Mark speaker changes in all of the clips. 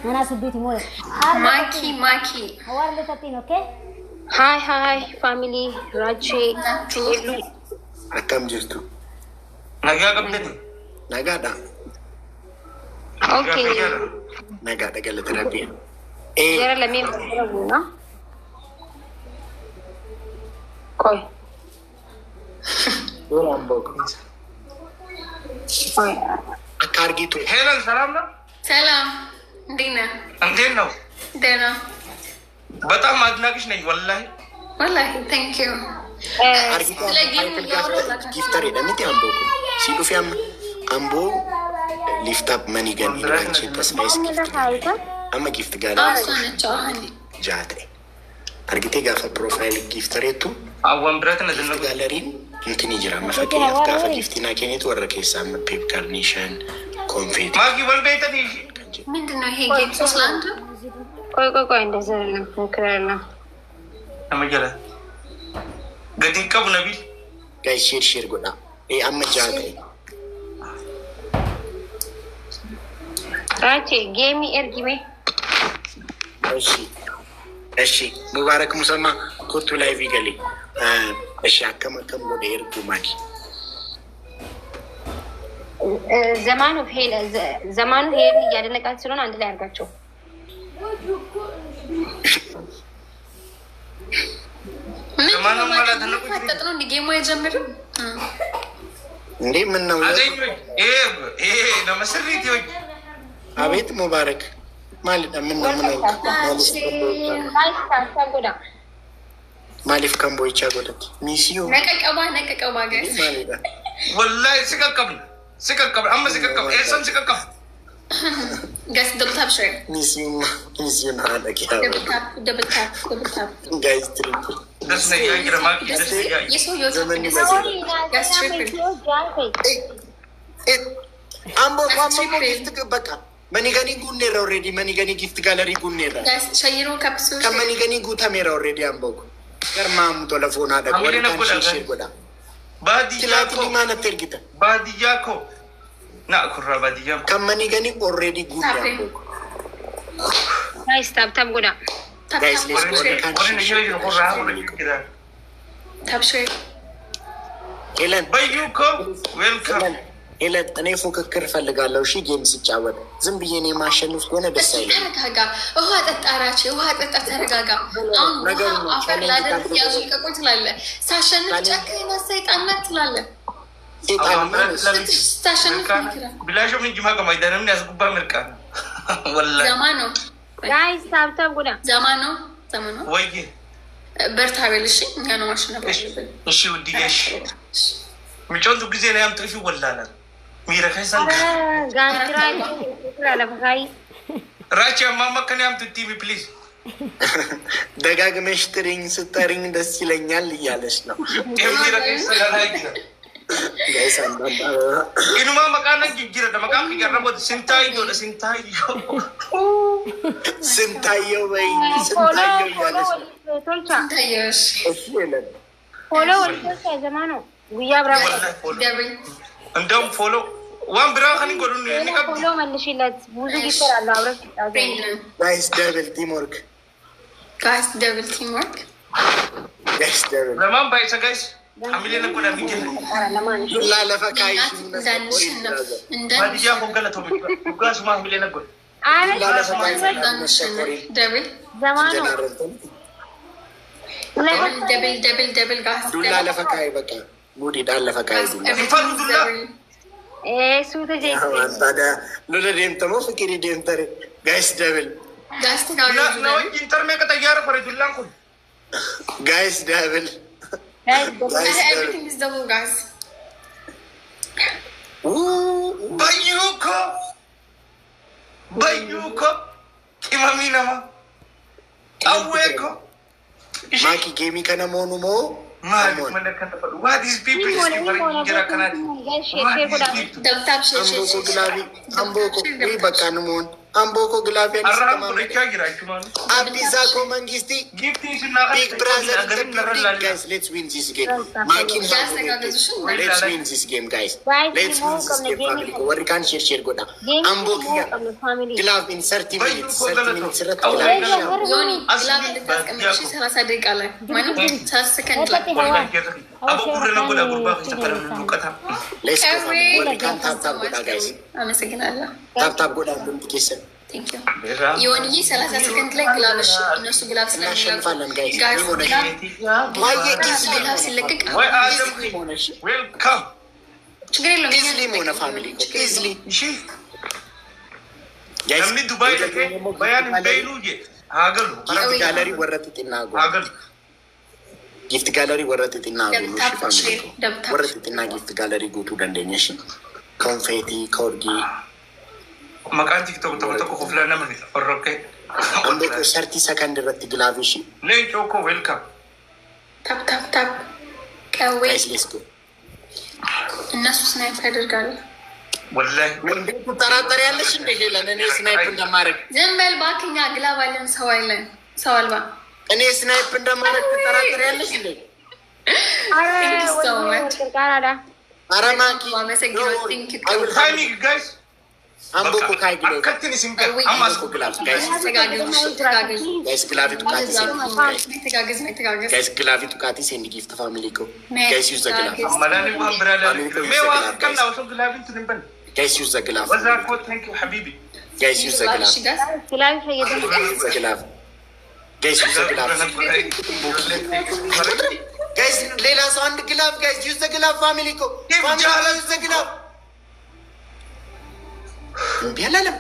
Speaker 1: أنا سبيتي موي.
Speaker 2: ماكي.
Speaker 1: هوار لتاتين أوكي.
Speaker 3: هاي فاميلي راجي.
Speaker 4: أكمل جرتو.
Speaker 5: نجا قبلتي.
Speaker 4: نجا دا.
Speaker 3: أوكي.
Speaker 4: نجا دا قال ترابيه.
Speaker 3: جرى لمين بقولنا. كوي.
Speaker 4: ولام بوك.
Speaker 3: كوي.
Speaker 4: أكارجيتو.
Speaker 5: هلا سلام.
Speaker 2: سلام دينا.
Speaker 5: أنتين
Speaker 2: دينا.
Speaker 5: بتاع ما أدناكش نيجي والله.
Speaker 2: والله thank you.
Speaker 4: أرجيتو. giftare da miti ambo. Sido fi ambo lift up money gan ilanchi tasbais gift. Amma gift gala.
Speaker 2: أنا جاهني.
Speaker 4: Jaate. Argite gafa profile giftaretu.
Speaker 5: أول براتنا دلنا.
Speaker 4: Galerin. Intini jira mafakiyaf gafa giftina kenitu warra keessa pep carnation confetti.
Speaker 5: ماكي والبيت دي.
Speaker 2: من دنا هي جيم سوسلاند.
Speaker 3: كوي إندزلنا فكرنا.
Speaker 5: أما جلا. قديم كابو نبيل.
Speaker 4: Guys share goda. Amma jaate.
Speaker 3: راجي جيمي إرجمي.
Speaker 4: እሺ ሙባረክ ሙሰማ ኮቱ ላይ ቪገሊ እሺ አከመከም ወደ ኤርጉ ማኪ
Speaker 3: ዘማኑ ሄል እያደነቃት ስለሆነ አንድ ላይ አድርጋቸው።
Speaker 2: ዘማኑ ማለት ነው ፈጠጥነው እንደ ጌሙ አይጀምርም
Speaker 4: እንዴ ምን ነው
Speaker 5: ይሄ ለመስሪት ይወይ
Speaker 4: አቤት ሙባረክ ማለት ምን ነው ማሊፍ ከምቦይቻ ጎደት ሚሲዮ
Speaker 2: ነቀቀባ ጋይስ
Speaker 5: والله سككم اما سككم احسن سككم
Speaker 2: ጋይስ ደብል ታፕ ሼር
Speaker 4: ሚሲዮ ናለክ ያ
Speaker 2: ደብል ታፕ
Speaker 4: ጋይስ ትሪፕል
Speaker 5: ደስ ነው ያግረማክ ደስ ነው
Speaker 2: የሰው ዮቶ ጋይስ ትሪፕል
Speaker 4: አምቦ ጊፍት በቃ መኒገኒ ጉኔራ ኦሬዲ መኒገኒ ጊፍት ጋለሪ ጉኔራ
Speaker 2: ጋይስ ሸይሮ ካፕሱ
Speaker 4: ከመኒገኒ ጉታሜራ ኦሬዲ አምቦ ገርማም ቶለፎና ደግ ወደ ታንሺ ጎዳ
Speaker 5: ባዲያኮ ናኩራ ባዲያ
Speaker 4: ከመኒገኒ ኦሬዲ ጉኔራ አምቦ
Speaker 3: ጋይስ ታፕ ጎዳ
Speaker 4: ጋይስ ሌስ ጎዳ ካንሺ
Speaker 2: ታፕ ሼር
Speaker 4: ኤለን
Speaker 5: ባዩኮ ዌልካም
Speaker 4: ኤለን እኔ ፉክክር ፈልጋለሁ። እሺ ጌም ሲጫወት ዝም ብዬ እኔ ማሸነፍ ከሆነ ደስ አይለኝም።
Speaker 2: ተረጋጋ። ውሃ ጠጣራች። ውሃ ጠጣ። ተረጋጋ። አሁን አፈር ላደርግ ያዙ ይቀቁኝ ትላለህ። ሳሸንፍ ጨክና ሰይጣንነት ትላለህ። ሳሸንፍ
Speaker 5: ብላሾ ምን ጅማ ከማይዳንም ያስጉባ ምርቃ ወላሂ
Speaker 3: ዘማኑ ጋይስ ታፕ ጎዳ
Speaker 2: ዘማኑ
Speaker 5: ወይ
Speaker 2: በርታ በል። እሺ እኛ ነው ማሸነፍ አለብን።
Speaker 5: እሺ ውዲሽ ምንጮንቱ ጊዜ ላይ አምጥፊ ወላላ ሚረከሰን
Speaker 3: ጋንትራ ለፈካይ
Speaker 5: ራቻ ማማ ከኔም ትቲሚ ፕሊዝ
Speaker 4: ደጋግመሽ ጥሪኝ ስጠሪኝ ደስ ይለኛል እያለች ነው።
Speaker 5: ኢኑማ መቃነ ጅጅረ ደመቃም ይገረቦት ስንታየው ወይ ስንታየው እያለች ነው።
Speaker 3: ፎሎ ወልቶች ዘማኑ ጉያ ብራ
Speaker 5: እንደውም ፎሎ ዋን ብራ ከኒ ጎዱ
Speaker 3: ፎሎ መልሽለት ብዙ ይሰራሉ አብረን
Speaker 4: ጋይስ ደብል ቲምወርክ
Speaker 5: ለማን ባይሰ ጋይስ አሚሌ ነቆዳ ሚጀል
Speaker 4: ላለፈካይ
Speaker 5: ባዲያ ሆገለቶ ጉጋስ ማ አሚሌ ነቆዳ
Speaker 2: ደብል
Speaker 3: ዘማኑ
Speaker 2: ደብል ጋስ
Speaker 4: ዱላ ለፈካይ በቃ ሙዲ ዳለፈካይ
Speaker 5: ዱላ
Speaker 3: ሱተ ጄ
Speaker 4: ታዲያ ሉለ ዴምተሞ ፍቅሪ ዴምተሬ ጋይስ ደብል
Speaker 5: ነው ኢንተርሜ ከተያረ ፈረዱላን ኩ
Speaker 4: ጋይስ ደብል
Speaker 2: everything is double guys
Speaker 5: ባዩኮ ቂማሚናማ አዌኮ
Speaker 4: ማኪ ጌሚ ከነሞኑ ሞ በቃ ንሞን Amboko Glavian Abizako Mangisti Big Brother guys, let's win this game. Let's win this game, guys. Let's win this game, family. What can share go down? Amboko Glav in 30 minutes. 30 minutes.
Speaker 2: Yoni, Glav in the first commission. Salah Sadiq Allah. Manu, second.
Speaker 4: Let's go, family. Tap go down, guys. Tap go down.
Speaker 2: Thank you. Yoni, Salah second like Glavish. No, so Glav guys.
Speaker 5: Welcome.
Speaker 4: Easily, Mona family. Easily. Guys,
Speaker 5: Dubai, Bayan Beirut.
Speaker 4: Gift gallery warratit inago. Gift gallery warratit inago. Warratit inago gift gallery go to dandenyeshin. Confetti, corgi.
Speaker 5: Makan TikTok to kufla naman ito. Rocket.
Speaker 4: Ando ko 30 second rati glavish.
Speaker 5: Le Choco, welcome.
Speaker 2: Tap.
Speaker 4: Guys, let's go.
Speaker 2: እነሱ ስናይፕ ያደርጋሉ።
Speaker 5: ወላሂ
Speaker 4: ምንድን ተጠራጠር ያለሽ እንደ ሄለን እኔ ስናይፕ እንደማረግ
Speaker 2: ዝም በል ባክኛ ግላብ አለን ሰው አይለን ሰው አልባ
Speaker 4: እኔ ስናይፕ እንደማረግ ተጠራጠር ያለሽ እንደ ኧረ ማኪ
Speaker 5: ታይሚንግ ጋይስ
Speaker 4: አምቦኮ ካይ ግሎ
Speaker 5: ከትን ሲንከ
Speaker 4: አማስ ኮ ግላቭ ጋይስ ጋይስ ግላቪቱ ካቲ ጋይስ ግላቪቱ ካቲ ሴንድ ጊፍት ፋሚሊ ኮ ጋይስ ዩዝ ዘ ግላቭ
Speaker 5: መላኒ ማን ብራዳ ሜዋ ከናው ሰው ግላቪን ትንበል
Speaker 4: ጋይስ ዩዝ ዘ ግላቭ
Speaker 5: ወዛ ኮ ታንክ ዩ ሐቢቢ
Speaker 4: ጋይስ ዩዝ ዘ ግላቭ ጋይስ ዩዝ ዘ ግላቭ ጋይስ ሌላ ሰው አንድ ግላቭ ጋይስ ዩዝ ዘ ግላቭ ፋሚሊ ኮ ፋሚሊ ዩዝ ዘ ግላቭ ቢያላለም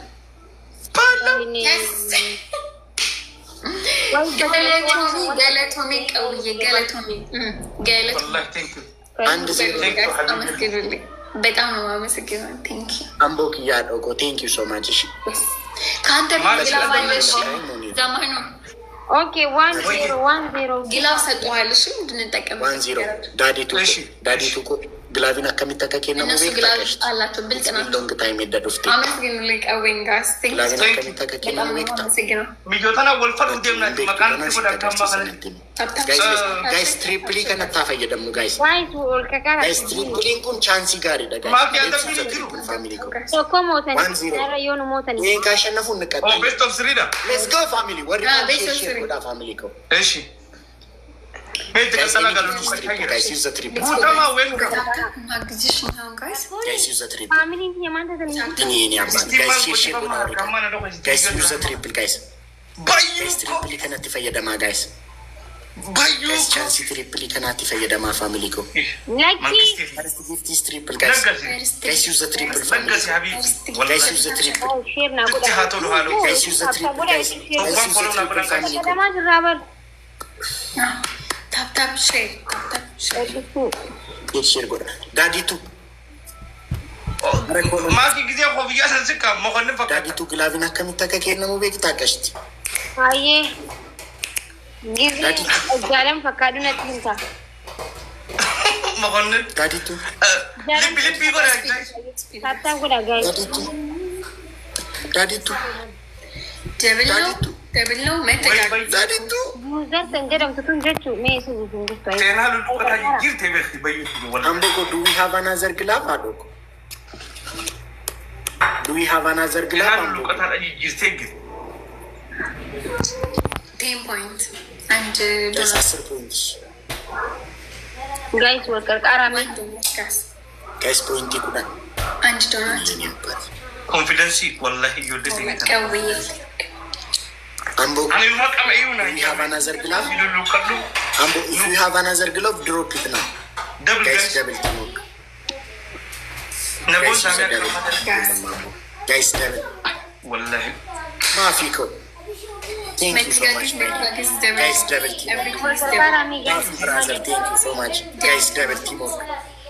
Speaker 2: ገለቶሚ ቀውዬ ገለቶሚ
Speaker 4: አንድ
Speaker 2: በጣም ነው የማመሰግነው። ቴንክ ዩ
Speaker 4: አምቦክ እያደረገ ቴንክ ዩ ሶ ማች። እሺ
Speaker 2: ከአንተ ግላባለሽ ዘማኑ
Speaker 3: ኦኬ 1-0
Speaker 2: ግላብ ሰጠዋል። እሺ እንድንጠቀም
Speaker 4: 1-0 ዳዲቱ እኮ ግላቪን አከሚተከከ ነው
Speaker 2: እነሱ ግላብ አላቸው ብልጥ ናቸው።
Speaker 4: ሎንግ ታይም የደዱፍት
Speaker 2: አመስግን ለቀወኝ ጋስ ቴንክ ዩ
Speaker 4: አከሚተከከ ነው ወቅታ
Speaker 5: ሚጆታና ወልፈል እንደምና መካን ተቆዳ ካማ
Speaker 4: ጋይስ ትሪፕሊ ከነታፈየ ደግሞ ጋይስ ትሪፕሊ እንኩን ቻንሲ ጋር ይደጋ ፋሚሊ ኮ
Speaker 3: ሶኮሞተን ያረየውን ሞተን
Speaker 4: ይሄን ካሸነፉ እንቀጥል።
Speaker 5: ቤስት ኦፍ ስሪዳ
Speaker 4: ሌትስ ጎ ፋሚሊ ወርድ ሼር ወዳ ፋሚሊ ኮ
Speaker 5: እሺ ቤት ከሰላ ጋር ነው
Speaker 4: ጋይስ ዩዝ ዘ ትሪፕል
Speaker 5: ቡታማ ዌልካም
Speaker 2: ማግዚሽ ነው ጋይስ
Speaker 4: ጋይስ ዩዝ ዘ ትሪፕል
Speaker 3: ፋሚሊ የማንተ
Speaker 4: እኔ አባት ጋይስ ሼር ወዳ ጋይስ ዩዝ ዘ ትሪፕል ጋይስ ጋይስ ትሪፕሊ ከነቲ ፈየደማ ጋይስ ጋይስ ቻንሲ ትሪፕሊ ከናቲ ፈየደማ ፋሚሊ ኮ
Speaker 3: ላኪ
Speaker 4: ፈርስት ጊፍት ኢዝ ትሪፕል ጋይስ ጋይስ ዩዝ ዘ ትሪፕል ፋሚሊ ጋይስ ዩዝ ዘ ትሪፕል
Speaker 3: ሼር ና ጉዳ
Speaker 4: ጋይስ ዩዝ ዘ ትሪፕል ጋይስ ዩዝ ዘ ትሪፕል ፋሚሊ ኮ
Speaker 3: ለማን ራበር
Speaker 2: ታፕ ሼር
Speaker 4: ሼር ጎዳ ዳዲቱ
Speaker 5: ማኪ ጊዜ ኮፍያ ሰንስካ መኮንን ፈቃ
Speaker 4: ዳዲቱ ግላቪን አከሚተከከ ነው ቤት ታቀሽት
Speaker 3: አዬ ጊዜ እዛለም ፈቃዱ ነጥንታ
Speaker 5: መኮንን
Speaker 4: ዳዲቱ
Speaker 5: ልብ ይጎዳል
Speaker 3: ታታ ጉዳ ጋይ
Speaker 4: ዳዲቱ
Speaker 2: ደብል ነው መተጋገዝ
Speaker 4: ዳዲቱ
Speaker 3: ሙዘር ተንገደም ተቱን ጀቹ ሜሱ ዝንግስቱ አይ
Speaker 5: ቴናሉ ዱቀታ ይር ተበክ በዩት ወላ
Speaker 4: አምቦኮ ዱ ዊ ሃቭ አናዘር ግላቭ አዶኮ ዱ ዊ ሃቭ አናዘር ግላቭ
Speaker 5: ቴናሉ ዱቀታ ይር ተግ
Speaker 2: 10 ፖይንት አንድ
Speaker 4: ጋይስ
Speaker 2: ዶላር
Speaker 4: 10 ፖይንት
Speaker 3: ጋይስ ወርቀር ቃራሚ
Speaker 4: ጋይስ ፖይንት ይኩዳ
Speaker 2: አንድ ዶላር
Speaker 5: ኮንፊደንስ ወላሂ ይወደት ይመጣ
Speaker 2: ቀውዬ
Speaker 4: አምቦኮ
Speaker 5: አኔ ማቀም ይሁን
Speaker 4: ዊ ሃቭ አናዘር ግላቭ
Speaker 5: ይሉሉ ከዱ
Speaker 4: አምቦ ኢፍ ዩ ሃቭ አናዘር ግላቭ ድሮፕ ኢት ናው
Speaker 5: ደብል
Speaker 4: ጋይስ
Speaker 5: ጋይስ
Speaker 4: ደብል ቲሞክ
Speaker 5: ነቦን
Speaker 4: ጋይስ
Speaker 5: ሳሚያ
Speaker 4: ደብል ጋይስ ደብል
Speaker 5: ወላሂ
Speaker 4: ማፊኮ ቴንክ ዩ ሶ ማች ጋይስ ደብል ቲሞክ
Speaker 3: ቃራሚ ጋይስ
Speaker 4: ብራዘር ቴንክ ዩ ሶ ማች ጋይስ ደብል ቲሞክ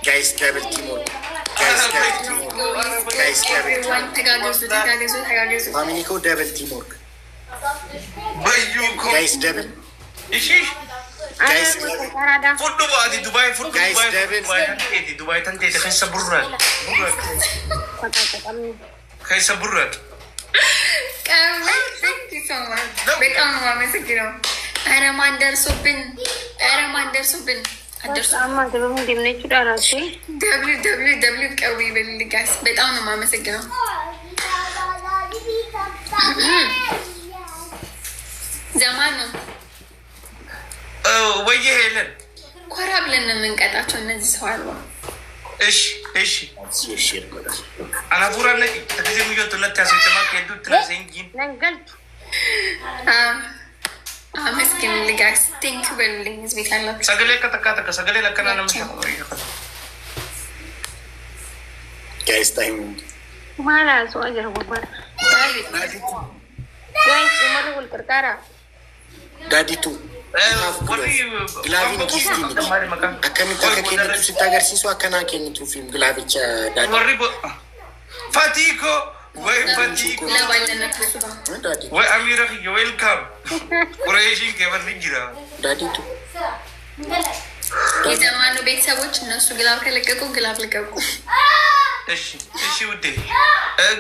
Speaker 4: ጋይስ ደብል ቲሞክ ጋይስ ደብል ቲሞክ ጋይስ ደብል
Speaker 2: ተጋገዙ
Speaker 4: ፋሚሊ ኮ ደብል ቲሞክ
Speaker 5: በዩ ኮ
Speaker 4: ጋይስ ደብል
Speaker 5: እሺ
Speaker 4: ጋይስ
Speaker 3: ካራዳ
Speaker 5: ፉዱ ባዲ ዱባይ ፉዱ
Speaker 4: Guys, Devin.
Speaker 5: ዱባይ ተንቴ ከሰ ቡራል
Speaker 3: ፈቃቀም
Speaker 5: ከሰ ቡራል
Speaker 2: በጣም ነው የማመሰግነው። ኧረ ማን ደርሶብን ደብሊው ቀዊ በልጋስ በጣም ነው የማመሰግነው። ዘማን ነው
Speaker 5: ወየ ሄለን
Speaker 2: ኮራ ብለን ነው የምንቀጣቸው እነዚህ ሰው አልባ።
Speaker 5: እሺ አናቡራ ነቂ ተከዚ ሚጆት ነት ያሰይተማ ከዱ ትራሴንጊን
Speaker 3: ነንገልት
Speaker 2: አመስግን ልጋስ ቴንክ በልልኝ ህዝቤት ያላችሁ
Speaker 5: ሰገሌ ከተካተከ ሰገሌ ለከና ነው
Speaker 4: ጋይስ ታይም
Speaker 3: ማላሱ አጀር ወባር ጋይስ ኡመር ወልቀርቃራ
Speaker 4: ዳዲቱ ግላቪን ጊፍቲ akkamitti akka kennitu sitti agarsiisu akkana kennitu fiim gilaavicha
Speaker 5: warri Fatiko ወይ Fatiko ወይ አሚራ ዌልካም ቁረይሽን ከበል ይጅራ
Speaker 4: ዳዲቱ
Speaker 2: የዘማኑ ቤተሰቦች እነሱ ግላብ ከለቀቁ ግላብ ለቀቁ።
Speaker 5: እሺ ውዴ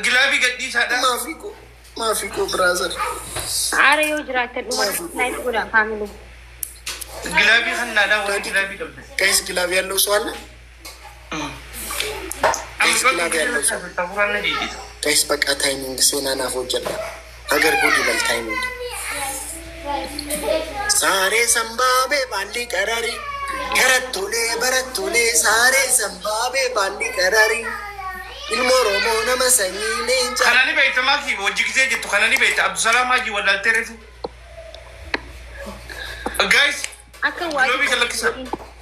Speaker 5: ግላቪ ገዲስ አዳ
Speaker 4: ማፊኮ ብራዘር
Speaker 3: አሬዮ ጅራተ ዱማት ላይ ጉዳ ፋሚሊ
Speaker 5: ግላቪ ኸናዳ ወይ ግላቪ ደብ
Speaker 4: ጋይስ ግላቪ ያለው ሰው አለ ግላቪ ያለው ሰው
Speaker 5: ታቡራነ ዲዲ
Speaker 4: ጋይስ በቃ ታይሚንግ ሴናና ሆጀላ ሀገር ጉድ ይበል ታይሚንግ ሳሬ ሰምባቤ ባንዲ ቀራሪ ከረቱሌ በረቱሌ ሳሬ ሰምባቤ ባንዲ ቀራሪ ኢልሞሮሞ ነመሰኒ ሌንጫ
Speaker 5: ከናኒ በይተማኪ ወጅ ጊዜ ጅቱ ከናኒ በይተ አብዱሰላም ሀጂ ወላልቴሬፉ ጋይስ
Speaker 3: አከዋዱ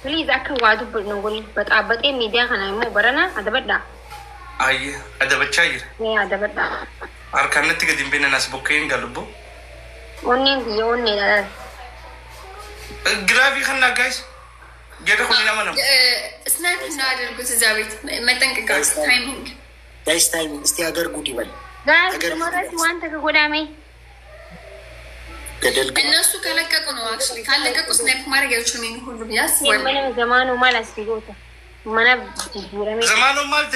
Speaker 3: ፕሊዝ አከዋዱ በነጎል በጣበጤ ሚዲያ ከናይሞ በረና አደበዳ
Speaker 5: አይ አደበቻ ይር
Speaker 3: አደበዳ
Speaker 5: አርካነት ገዲም በነናስ ቦከይን ጋልቦ
Speaker 3: ኦኔን ዮኔ ዳላ
Speaker 5: ግላቪ ከና ጋይስ ገደ ሁሉ ለማንም
Speaker 2: ስናይፕ ነው አድርጉት እዛ ቤት መጠንቀቅ ታይሚንግ
Speaker 4: ጋይስ ታይሚንግ እስቲ ሀገር ጉድ ይበል
Speaker 3: ጋይስ ማለት ዋንተ ከጎዳሜ
Speaker 2: እነሱ ከለቀቁ ነው አክቹሊ ካለቀቁ ስናይፕ ማድረግ አይችሉም። ይሄን ሁሉ ቢያስ
Speaker 3: ወለ ዘማኑ ማለት ሲጎታ ማና ቢረሜ
Speaker 5: ዘማኑ ማለት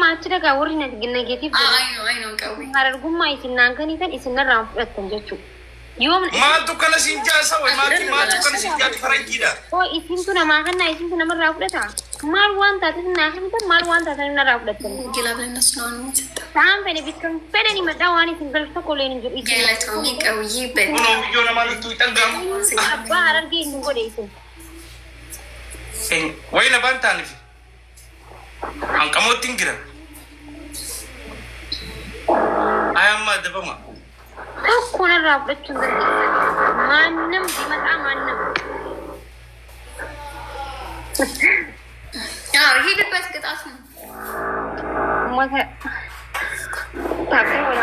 Speaker 3: ማች ደጋ ወሪነት ግን ኔጌቲቭ
Speaker 2: አይ ነው ቀው
Speaker 3: አረርጉማ ይስናንከን ይተን ይስነራም ፍረተንጀቹ ዮም
Speaker 5: ማቱ ከለሲንጃ ሰው ማቱ ከለሲንጃ ፈረንጂዳ
Speaker 3: ኢሲንቱ ነማከና ኢሲንቱ ነመራ ፍረታ ማል ዋንታ ተና ህምተ ማል ዋንታ ተና ራፍለተ
Speaker 2: ግላብ ለነሱ ነው የሚሰጣ
Speaker 3: ታም በኔ ቢትከም ፈደኒ መዳዋኒ ሲንገል ተቆሌን እንጂ
Speaker 2: ይገለታው ይቀውይ በ
Speaker 5: ነው ቪዲዮ ለማለት ይጠጋም
Speaker 3: አባ አረርጌ እንጎደ ይስን
Speaker 5: ወይ ለባንታ ንፊ አንቀሞቲን ግራ አያማ ደበማ
Speaker 3: እኮ ነራፍለቹ እንደ ማንንም ቢመጣ ማንንም ሄድበት ቅጣት ነው ሞተ ታከ ወላ